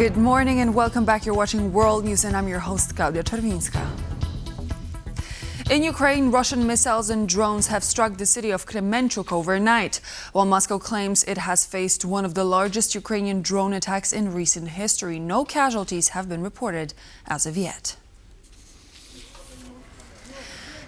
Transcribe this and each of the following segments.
Good morning and welcome back. You're watching World News and I'm your host, Klaudia Czerwińska. In Ukraine, Russian missiles and drones have struck the city of Kremenchuk overnight, while Moscow claims it has faced one of the largest Ukrainian drone attacks in recent history. No casualties have been reported as of yet.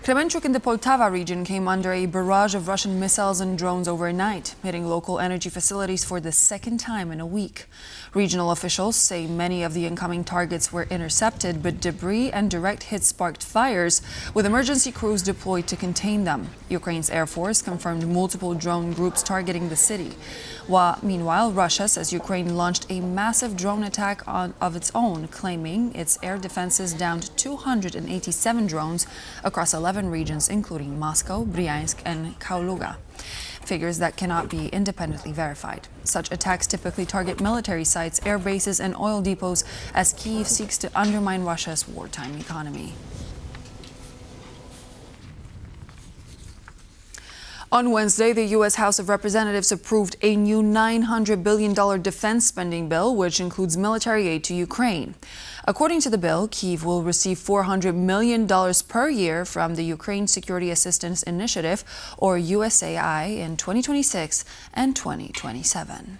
Kremenchuk in the Poltava region came under a barrage of Russian missiles and drones overnight, hitting local energy facilities for the second time in a week. Regional officials say many of the incoming targets were intercepted, but debris and direct hits sparked fires, with emergency crews deployed to contain them. Ukraine's Air Force confirmed multiple drone groups targeting the city. Meanwhile, Russia says Ukraine launched a massive drone attack of its own, claiming its air defenses downed 287 drones across 11 regions, including Moscow, Bryansk, and Kaluga. Figures that cannot be independently verified. Such attacks typically target military sites, air bases, and oil depots as Kyiv seeks to undermine Russia's wartime economy. On Wednesday, the U.S. House of Representatives approved a new $900 billion defense spending bill, which includes military aid to Ukraine. According to the bill, Kyiv will receive $400 million per year from the Ukraine Security Assistance Initiative, or USAI, in 2026 and 2027.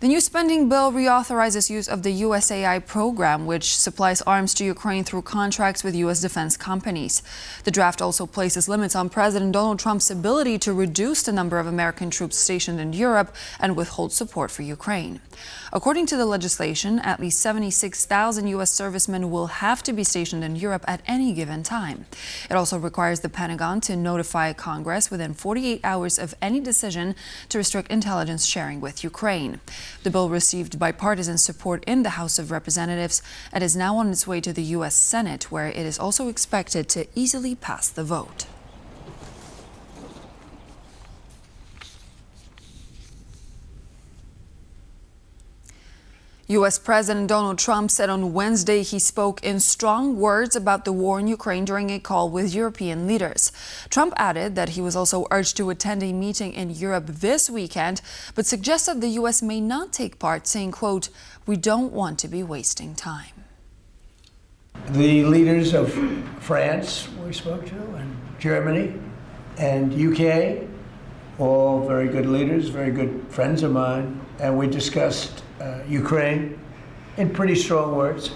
The new spending bill reauthorizes use of the USAI program, which supplies arms to Ukraine through contracts with U.S. defense companies. The draft also places limits on President Donald Trump's ability to reduce the number of American troops stationed in Europe and withhold support for Ukraine. According to the legislation, at least 76,000 U.S. servicemen will have to be stationed in Europe at any given time. It also requires the Pentagon to notify Congress within 48 hours of any decision to restrict intelligence sharing with Ukraine. The bill received bipartisan support in the House of Representatives and is now on its way to the U.S. Senate, where it is also expected to easily pass the vote. U.S. President Donald Trump said on Wednesday he spoke in strong words about the war in Ukraine during a call with European leaders. Trump added that he was also urged to attend a meeting in Europe this weekend, but suggested the U.S. may not take part, saying, quote, "We don't want to be wasting time." The leaders of France we spoke to, and Germany, and UK, all very good leaders, very good friends of mine, and we discussed Ukraine in pretty strong words,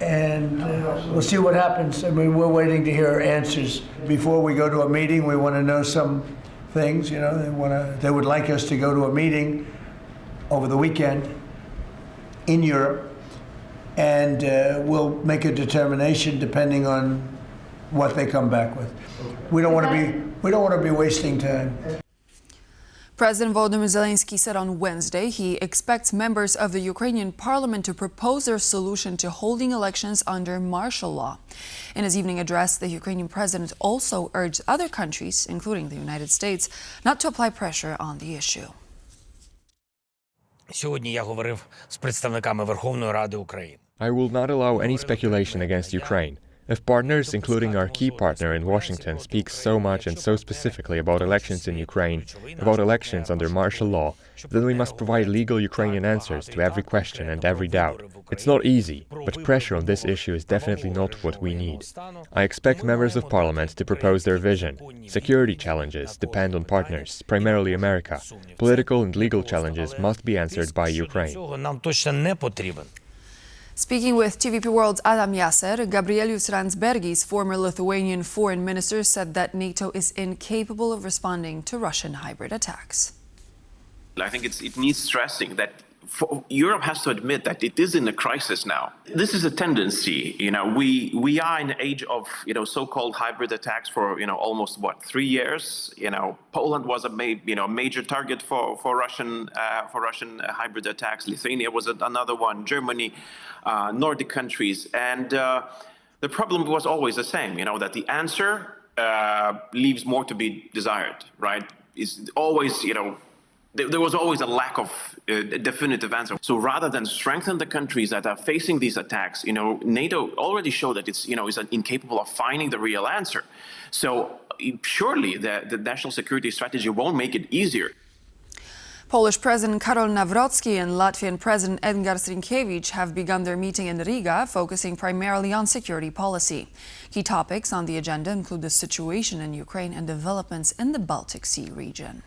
and we'll see what happens. I mean, we're waiting to hear answers. Before we go to a meeting, we want to know some things, you know, they would like us to go to a meeting over the weekend in Europe, and we'll make a determination depending on what they come back with. We don't want to be wasting time. President Volodymyr Zelenskyy said on Wednesday he expects members of the Ukrainian parliament to propose their solution to holding elections under martial law. In his evening address, the Ukrainian president also urged other countries, including the United States, not to apply pressure on the issue. Сьогодні я говорив з представниками Верховної Ради України. I will not allow any speculation against Ukraine. If partners, including our key partner in Washington, speak so much and so specifically about elections in Ukraine, about elections under martial law, then we must provide legal Ukrainian answers to every question and every doubt. It's not easy, but pressure on this issue is definitely not what we need. I expect members of parliament to propose their vision. Security challenges depend on partners, primarily America. Political and legal challenges must be answered by Ukraine. Speaking with TVP World's Adam Yasser, Gabrielius Landsbergis, former Lithuanian foreign minister, said that NATO is incapable of responding to Russian hybrid attacks. I think it needs stressing that Europe has to admit that it is in a crisis now. This is a tendency. We are in an age of so-called hybrid attacks for almost 3 years. Poland was a major target for Russian hybrid attacks. Lithuania was another one. Germany, Nordic countries, and the problem was always the same. That the answer leaves more to be desired. Right? Is always there was always a lack of a definitive answer. So rather than strengthen the countries that are facing these attacks, NATO already showed that it's incapable of finding the real answer. So surely the national security strategy won't make it easier. Polish President Karol Nawrocki and Latvian President Edgars Rinkēvičs have begun their meeting in Riga, focusing primarily on security policy. Key topics on the agenda include the situation in Ukraine and developments in the Baltic Sea region.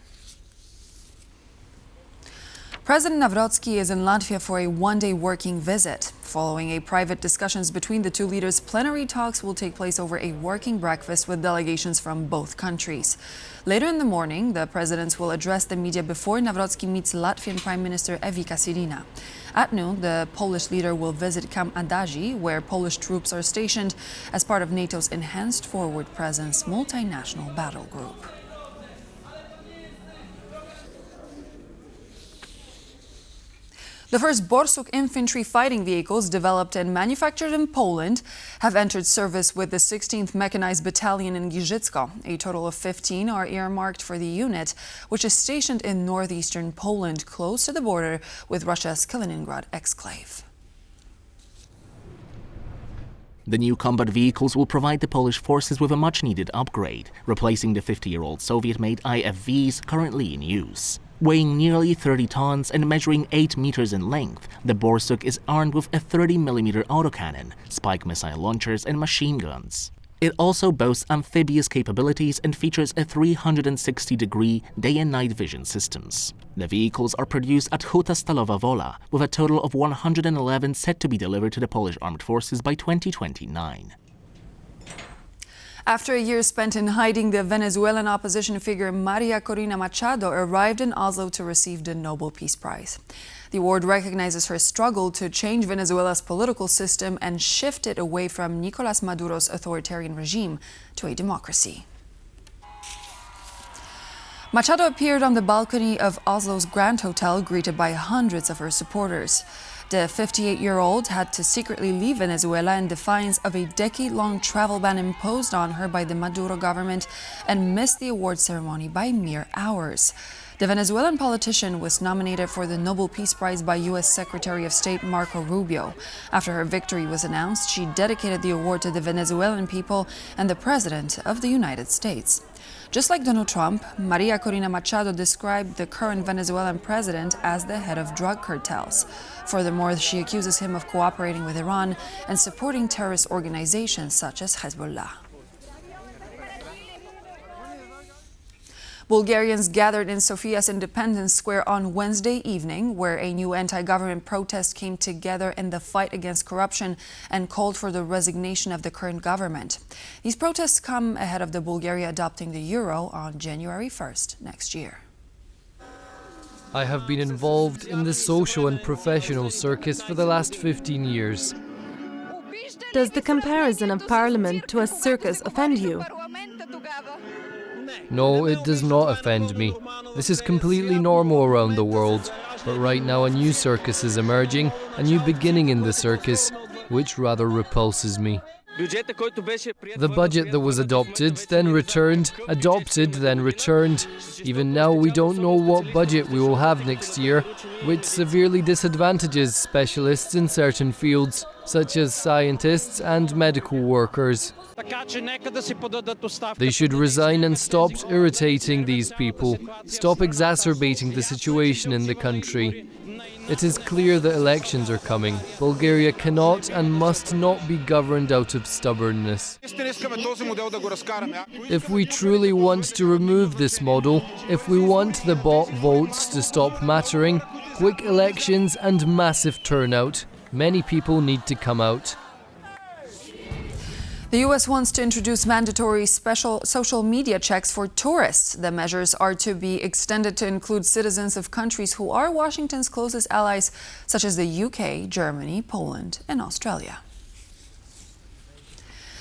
President Nawrocki is in Latvia for a one-day working visit. Following a private discussions between the two leaders, plenary talks will take place over a working breakfast with delegations from both countries. Later in the morning, the presidents will address the media before Nawrocki meets Latvian Prime Minister Evika Sirina. At noon, the Polish leader will visit Camp Adaži, where Polish troops are stationed as part of NATO's enhanced forward presence multinational battle group. The first Borsuk infantry fighting vehicles developed and manufactured in Poland have entered service with the 16th Mechanized Battalion in Giżycko. A total of 15 are earmarked for the unit, which is stationed in northeastern Poland, close to the border with Russia's Kaliningrad exclave. The new combat vehicles will provide the Polish forces with a much-needed upgrade, replacing the 50-year-old Soviet-made IFVs currently in use. Weighing nearly 30 tons and measuring 8 meters in length, the Borsuk is armed with a 30mm autocannon, spike missile launchers and machine guns. It also boasts amphibious capabilities and features a 360-degree day and night vision systems. The vehicles are produced at Huta Stalowa Wola, with a total of 111 set to be delivered to the Polish armed forces by 2029. After a year spent in hiding, the Venezuelan opposition figure Maria Corina Machado arrived in Oslo to receive the Nobel Peace Prize. The award recognizes her struggle to change Venezuela's political system and shift it away from Nicolas Maduro's authoritarian regime to a democracy. Machado appeared on the balcony of Oslo's Grand Hotel, greeted by hundreds of her supporters. The 58-year-old had to secretly leave Venezuela in defiance of a decade-long travel ban imposed on her by the Maduro government and missed the award ceremony by mere hours. The Venezuelan politician was nominated for the Nobel Peace Prize by U.S. Secretary of State Marco Rubio. After her victory was announced, she dedicated the award to the Venezuelan people and the President of the United States. Just like Donald Trump, Maria Corina Machado described the current Venezuelan president as the head of drug cartels. Furthermore, she accuses him of cooperating with Iran and supporting terrorist organizations such as Hezbollah. Bulgarians gathered in Sofia's Independence Square on Wednesday evening, where a new anti-government protest came together in the fight against corruption and called for the resignation of the current government. These protests come ahead of the Bulgaria adopting the euro on January 1st next year. I have been involved in the social and professional circus for the last 15 years. Does the comparison of Parliament to a circus offend you? No, it does not offend me. This is completely normal around the world. But right now a new circus is emerging, a new beginning in the circus, which rather repulses me. The budget that was adopted, then returned, adopted, then returned. Even now we don't know what budget we will have next year, which severely disadvantages specialists in certain fields, such as scientists and medical workers. They should resign and stop irritating these people, stop exacerbating the situation in the country. It is clear that elections are coming. Bulgaria cannot and must not be governed out of stubbornness. If we truly want to remove this model, if we want the bot votes to stop mattering, quick elections and massive turnout, many people need to come out. The U.S. wants to introduce mandatory special social media checks for tourists. The measures are to be extended to include citizens of countries who are Washington's closest allies, such as the UK, Germany, Poland, and Australia.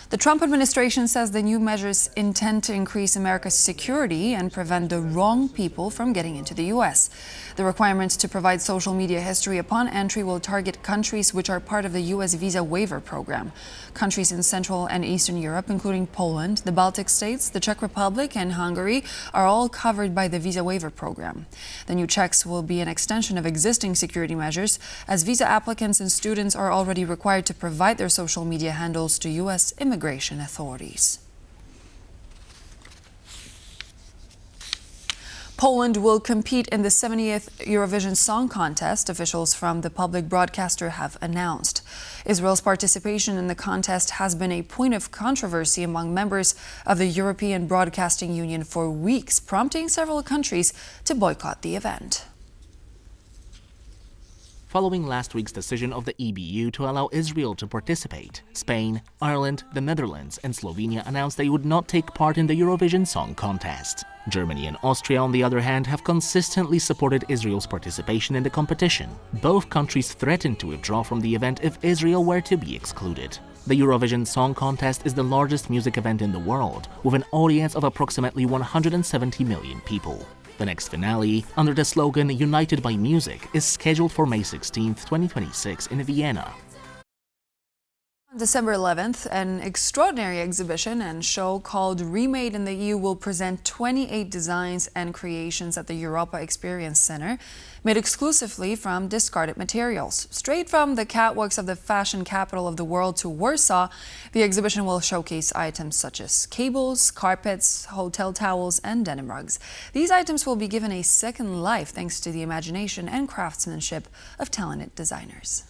The Trump administration says the new measures intend to increase America's security and prevent the wrong people from getting into the U.S. The requirements to provide social media history upon entry will target countries which are part of the U.S. visa waiver program. Countries in Central and Eastern Europe, including Poland, the Baltic states, the Czech Republic, and Hungary, are all covered by the visa waiver program. The new checks will be an extension of existing security measures, as visa applicants and students are already required to provide their social media handles to U.S. immigration authorities. Poland will compete in the 70th Eurovision Song Contest, officials from the public broadcaster have announced. Israel's participation in the contest has been a point of controversy among members of the European Broadcasting Union for weeks, prompting several countries to boycott the event. Following last week's decision of the EBU to allow Israel to participate, Spain, Ireland, the Netherlands and Slovenia announced they would not take part in the Eurovision Song Contest. Germany and Austria, on the other hand, have consistently supported Israel's participation in the competition. Both countries threatened to withdraw from the event if Israel were to be excluded. The Eurovision Song Contest is the largest music event in the world, with an audience of approximately 170 million people. The next finale, under the slogan United by Music, is scheduled for May 16, 2026 in Vienna. On December 11th, an extraordinary exhibition and show called Remade in the EU will present 28 designs and creations at the Europa Experience Center, made exclusively from discarded materials. Straight from the catwalks of the fashion capital of the world to Warsaw, the exhibition will showcase items such as cables, carpets, hotel towels, and denim rugs. These items will be given a second life thanks to the imagination and craftsmanship of talented designers.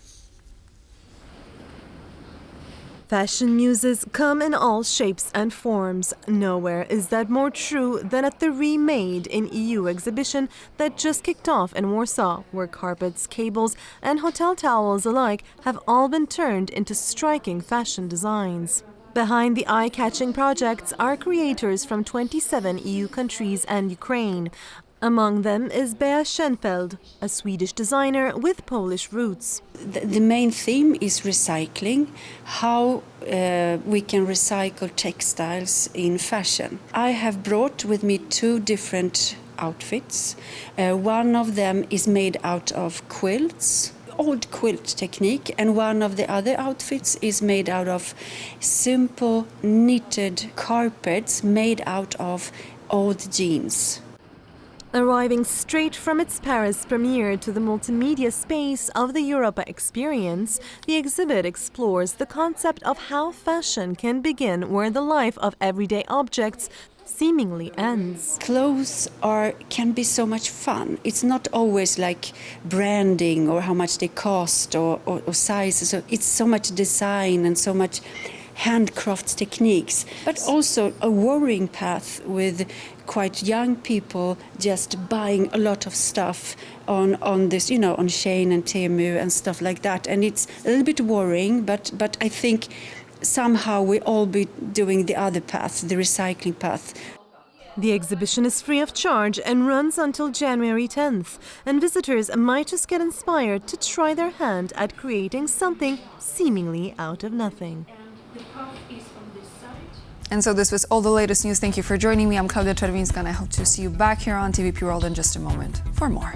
Fashion muses come in all shapes and forms. Nowhere is that more true than at the Remade in EU exhibition that just kicked off in Warsaw, where carpets, cables, and hotel towels alike have all been turned into striking fashion designs. Behind the eye-catching projects are creators from 27 EU countries and Ukraine. Among them is Bea Schenfeld, a Swedish designer with Polish roots. The main theme is recycling, how we can recycle textiles in fashion. I have brought with me two different outfits. One of them is made out of quilts, old quilt technique, and one of the other outfits is made out of simple knitted carpets made out of old jeans. Arriving straight from its Paris premiere to the multimedia space of the Europa Experience, the exhibit explores the concept of how fashion can begin where the life of everyday objects seemingly ends. Clothes can be so much fun. It's not always like branding or how much they cost or sizes. So it's so much design and so much handcraft techniques, but also a worrying path with quite young people just buying a lot of stuff on this, on Shein and Temu and stuff like that. And it's a little bit worrying, but I think somehow we all be doing the other path, the recycling path. The exhibition is free of charge and runs until January 10th, and visitors might just get inspired to try their hand at creating something seemingly out of nothing. And so this was all the latest news. Thank you for joining me. I'm Klaudia Czerwińska, and I hope to see you back here on TVP World in just a moment for more.